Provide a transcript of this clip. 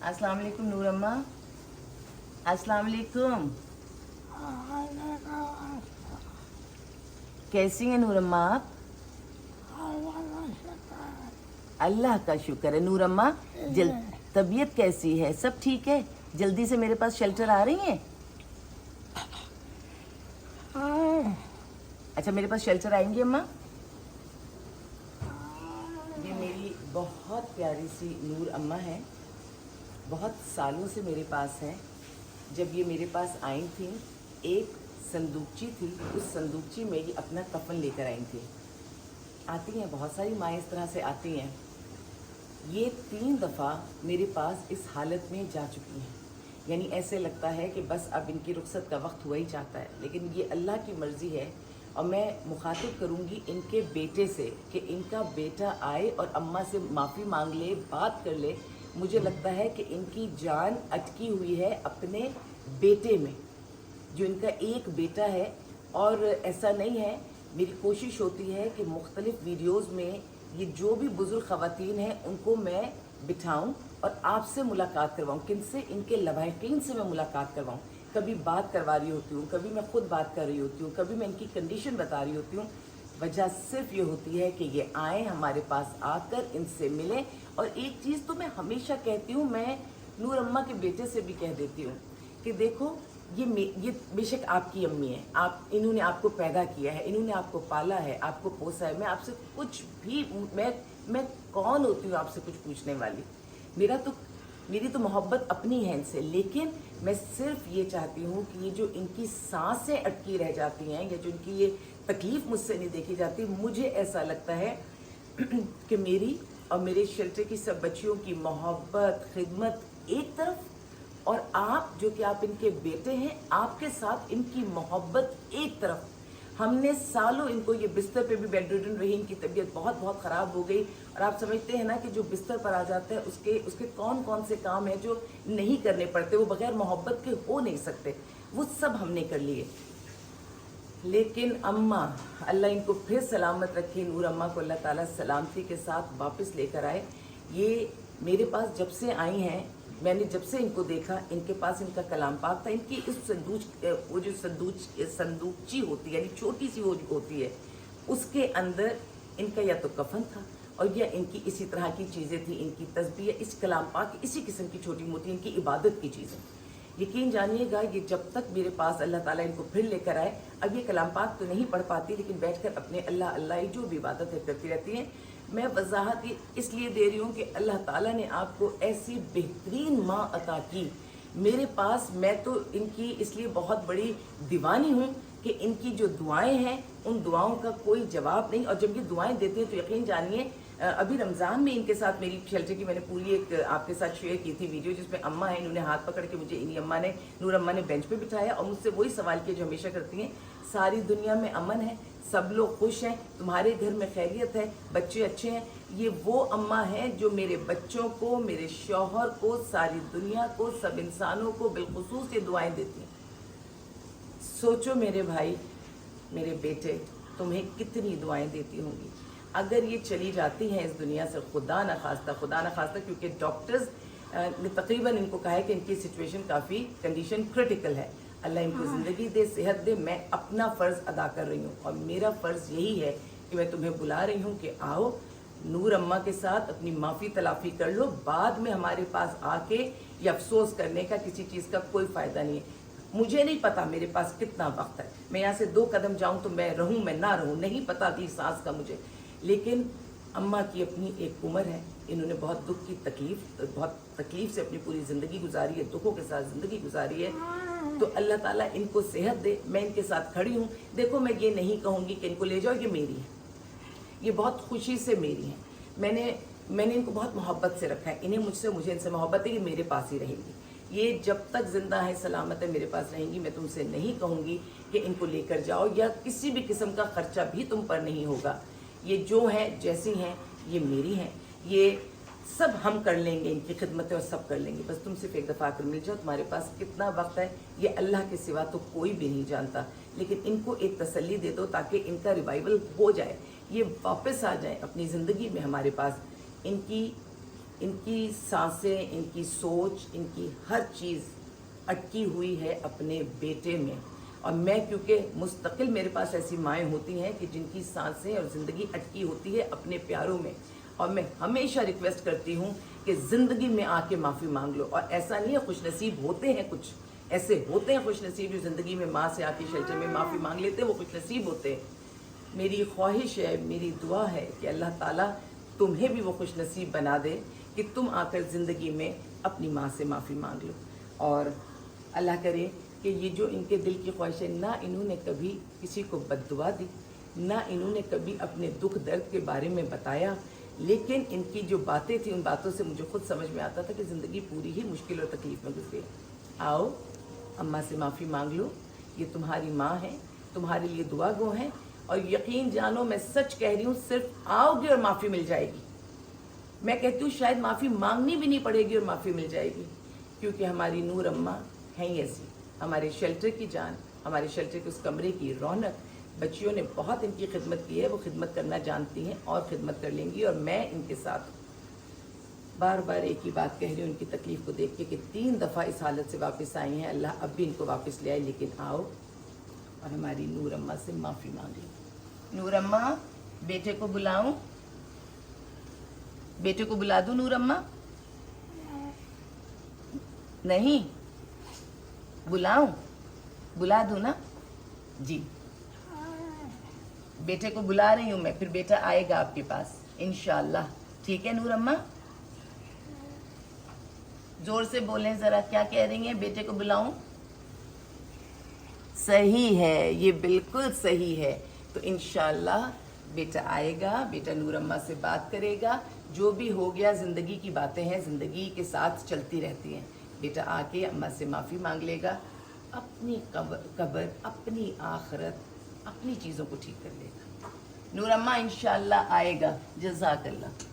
अस्सलाम वालेकुम नूर अम्मा। अस्सलाम वालेकुम। कैसी हैं नूर अम्मा आप? अल्लाह का शुक्र है नूर अम्मा। तबीयत कैसी है? सब ठीक है? जल्दी से मेरे पास शेल्टर आ रही हैं? अच्छा मेरे पास शेल्टर आएंगी अम्मा? ये मेरी बहुत प्यारी सी नूर अम्मा है, बहुत सालों से मेरे पास है। जब ये मेरे पास आई थी, एक संदूकची थी, उस संदूकची में ये अपना कफन लेकर आई थी। आती हैं बहुत सारी माएँ इस तरह से आती हैं। ये 3 दफ़ा मेरे पास इस हालत में जा चुकी हैं, यानी ऐसे लगता है कि बस अब इनकी रुखसत का वक्त हुआ ही चाहता है, लेकिन ये अल्लाह की मर्ज़ी है। और मैं मुखातिब करूँगी इनके बेटे से कि इनका बेटा आए और अम्मा से माफ़ी मांग ले, बात कर ले। मुझे लगता है कि इनकी जान अटकी हुई है अपने बेटे में, जो इनका एक बेटा है। और ऐसा नहीं है, मेरी कोशिश होती है कि मुख्तलिफ़ वीडियोज़ में ये जो भी बुज़ुर्ग ख़वातीन हैं उनको मैं बिठाऊं और आपसे मुलाकात करवाऊं। किनसे? इनके लवाहिकीन से मैं मुलाकात करवाऊं। कभी बात करवा रही होती हूँ, कभी मैं खुद बात कर रही होती हूँ, कभी मैं इनकी कंडीशन बता रही होती हूँ। वजह सिर्फ ये होती है कि ये आएँ हमारे पास, आकर इनसे मिलें। और एक चीज़ तो मैं हमेशा कहती हूँ, मैं नूर अम्मा के बेटे से भी कह देती हूँ कि देखो ये बेशक आपकी अम्मी है, इन्होंने आपको पैदा किया है, इन्होंने आपको पाला है, आपको पोसा है। मैं आपसे कुछ भी मैं कौन होती हूँ आपसे कुछ पूछने वाली? मेरी तो मोहब्बत अपनी है इनसे, लेकिन मैं सिर्फ ये चाहती हूँ कि ये जो इनकी सांसें अटकी रह जाती हैं या जो इनकी ये तकलीफ़ मुझसे नहीं देखी जाती, मुझे ऐसा लगता है कि मेरी और मेरे शेल्टर की सब बच्चियों की मोहब्बत, खिदमत एक तरफ, और आप जो कि आप इनके बेटे हैं, आपके साथ इनकी मोहब्बत एक तरफ। हमने सालों इनको, ये बिस्तर पे भी बेडरिडन रही, इनकी तबीयत बहुत बहुत ख़राब हो गई। और आप समझते हैं ना कि जो बिस्तर पर आ जाता है उसके कौन कौन से काम हैं जो नहीं करने पड़ते, वो बग़ैर मोहब्बत के हो नहीं सकते, वो सब हमने कर लिए। लेकिन अम्मा, अल्लाह इनको फिर सलामत रखे, नूर अम्मा को अल्लाह ताला सलामती के साथ वापस लेकर आए। ये मेरे पास जब से आई हैं, मैंने जब से इनको देखा, इनके पास इनका कलाम पाक था। इनकी इस वो जो संदूकची होती है, यानी छोटी सी वो जो होती है, उसके अंदर इनका या तो कफन था और या इनकी इसी तरह की चीज़ें थी, इनकी तस्बीह, इस कलाम पाक, इसी किस्म की छोटी मोटी इनकी इबादत की चीज़ें। यकीन जानिएगा, ये जब तक मेरे पास अल्लाह ताला इनको फिर लेकर आए, अब ये कलाम पाक तो नहीं पढ़ पाती, लेकिन बैठकर अपने अल्लाह अल्लाह जो भी इबादत है करती रहती हैं। मैं वजाहत इसलिए दे रही हूँ कि अल्लाह ताला ने आपको ऐसी बेहतरीन माँ अता की मेरे पास। मैं तो इनकी इसलिए बहुत बड़ी दीवानी हूँ कि इनकी जो दुआएं हैं, उन दुआओं का कोई जवाब नहीं। और जब ये दुआएं देते हैं तो यकीन जानिए, अभी रमज़ान में इनके साथ मेरी शेल्टर की मैंने पूरी एक आपके साथ शेयर की थी वीडियो, जिसमें अम्मा है, इन्होंने हाथ पकड़ के मुझे इन्हीं अम्मा ने, नूर अम्मा ने बेंच पे बिठाया और मुझसे वही सवाल किया जो हमेशा करती हैं, सारी दुनिया में अमन है, सब लोग खुश हैं, तुम्हारे घर में खैरियत है, बच्चे अच्छे हैं? ये वो अम्मा हैं जो मेरे बच्चों को, मेरे शौहर को, सारी दुनिया को, सब इंसानों को बिलखुसूस ये दुआएं देती हैं। सोचो मेरे भाई, मेरे बेटे, तुम्हें कितनी दुआएं देती होंगी। अगर ये चली जाती हैं इस दुनिया से, खुदा न खास्ता, क्योंकि डॉक्टर्स ने तकरीबन इनको कहा है कि इनकी सिचुएशन काफ़ी कंडीशन क्रिटिकल है। अल्लाह इनको ज़िंदगी दे, सेहत दे। मैं अपना फ़र्ज़ अदा कर रही हूँ और मेरा फ़र्ज़ यही है कि मैं तुम्हें बुला रही हूँ कि आओ नूर अम्मा के साथ अपनी माफ़ी तलाफ़ी कर लो। बाद में हमारे पास आके ये अफसोस करने का किसी चीज़ का कोई फ़ायदा नहीं है। मुझे नहीं पता मेरे पास कितना वक्त है, मैं यहाँ से 2 कदम जाऊँ तो मैं रहूँ, मैं ना रहूँ, नहीं पता अगली सांस का मुझे। लेकिन अम्मा की अपनी एक उम्र है, इन्होंने बहुत दुख की बहुत तकलीफ़ से अपनी पूरी ज़िंदगी गुजारी है, दुखों के साथ ज़िंदगी गुजारी है। तो अल्लाह ताला इनको सेहत दे। मैं इनके साथ खड़ी हूँ। देखो, मैं ये नहीं कहूँगी कि इनको ले जाओ, ये मेरी है, ये बहुत खुशी से मेरी है। मैंने इनको बहुत मोहब्बत से रखा है। मुझे इनसे मोहब्बत है कि मेरे पास ही रहेंगी। ये जब तक ज़िंदा है, सलामत है, मेरे पास रहेंगी। मैं तुमसे नहीं कहूँगी कि इनको लेकर जाओ, या किसी भी किस्म का ख़र्चा भी तुम पर नहीं होगा। ये जो हैं, जैसी हैं, ये मेरी हैं, ये सब हम कर लेंगे, इनकी खिदमतें और सब कर लेंगे। बस तुम सिर्फ एक दफ़ा आकर मिल जाओ। तुम्हारे पास कितना वक्त है ये अल्लाह के सिवा तो कोई भी नहीं जानता, लेकिन इनको एक तसल्ली दे दो ताकि इनका रिवाइवल हो जाए, ये वापस आ जाए अपनी ज़िंदगी में हमारे पास। इनकी ان کی سانسیں، ان کی سوچ، ان کی ہر چیز اٹکی ہوئی ہے اپنے بیٹے میں. اور میں کیونکہ مستقل میرے پاس ایسی مائیں ہوتی ہیں کہ جن کی سانسیں اور زندگی اٹکی ہوتی ہے اپنے پیاروں میں، اور میں ہمیشہ ریکویسٹ کرتی ہوں کہ زندگی میں آ کے معافی مانگ لو. اور ایسا نہیں ہے، خوش نصیب ہوتے ہیں، کچھ ایسے ہوتے ہیں خوش نصیب جو زندگی میں ماں سے آ کے شیلٹر میں معافی مانگ لیتے ہیں، وہ خوش نصیب ہوتے ہیں. میری خواہش ہے، میری دعا ہے کہ اللہ تعالیٰ تمہیں بھی وہ خوش نصیب بنا دے کہ تم آ کر زندگی میں اپنی ماں سے معافی مانگ لو. اور اللہ کرے کہ یہ جو ان کے دل کی خواہش ہے، نہ انہوں نے کبھی کسی کو بد دعا دی، نہ انہوں نے کبھی اپنے دکھ درد کے بارے میں بتایا، لیکن ان کی جو باتیں تھیں ان باتوں سے مجھے خود سمجھ میں آتا تھا کہ زندگی پوری ہی مشکل اور تکلیف میں گزری. آؤ اماں سے معافی مانگ لو، یہ تمہاری ماں ہے، تمہارے لیے دعا گو ہیں. اور یقین جانو میں سچ کہہ رہی ہوں، صرف آؤ گے اور معافی مل جائے گی. میں کہتی ہوں شاید معافی مانگنی بھی نہیں پڑے گی اور معافی مل جائے گی، کیونکہ ہماری نور اماں ہیں ہی ایسی، ہمارے شیلٹر کی جان، ہمارے شیلٹر کے اس کمرے کی رونق. بچیوں نے بہت ان کی خدمت کی ہے، وہ خدمت کرنا جانتی ہیں اور خدمت کر لیں گی. اور میں ان کے ساتھ بار بار ایک ہی بات کہہ رہی ہوں ان کی تکلیف کو دیکھ کے کہ 3 دفعہ اس حالت سے واپس آئی ہیں. اللہ اب بھی ان کو واپس لے آئے، لیکن آؤ اور ہماری نور اماں سے معافی مانگی. نور اماں، بیٹے کو بلاؤں؟ بیٹے کو بلا دوں نور اماں؟ نہیں بلاؤں؟ بلا دوں نا؟ جی بیٹے کو بلا رہی ہوں میں، پھر بیٹا آئے گا آپ کے پاس انشاءاللہ. ٹھیک ہے نور اماں؟ زور سے بولیں ذرا، کیا کہہ رہی ہیں؟ بیٹے کو بلاؤں؟ صحیح ہے، یہ بالکل صحیح ہے. تو انشاءاللہ بیٹا آئے گا، بیٹا نور اماں سے بات کرے گا. جو بھی ہو گیا زندگی کی باتیں ہیں، زندگی کے ساتھ چلتی رہتی ہیں. بیٹا آ کے اماں سے معافی مانگ لے گا، اپنی قبر، اپنی آخرت، اپنی چیزوں کو ٹھیک کر لے گا. نور اماں انشاءاللہ آئے گا. جزاک اللہ.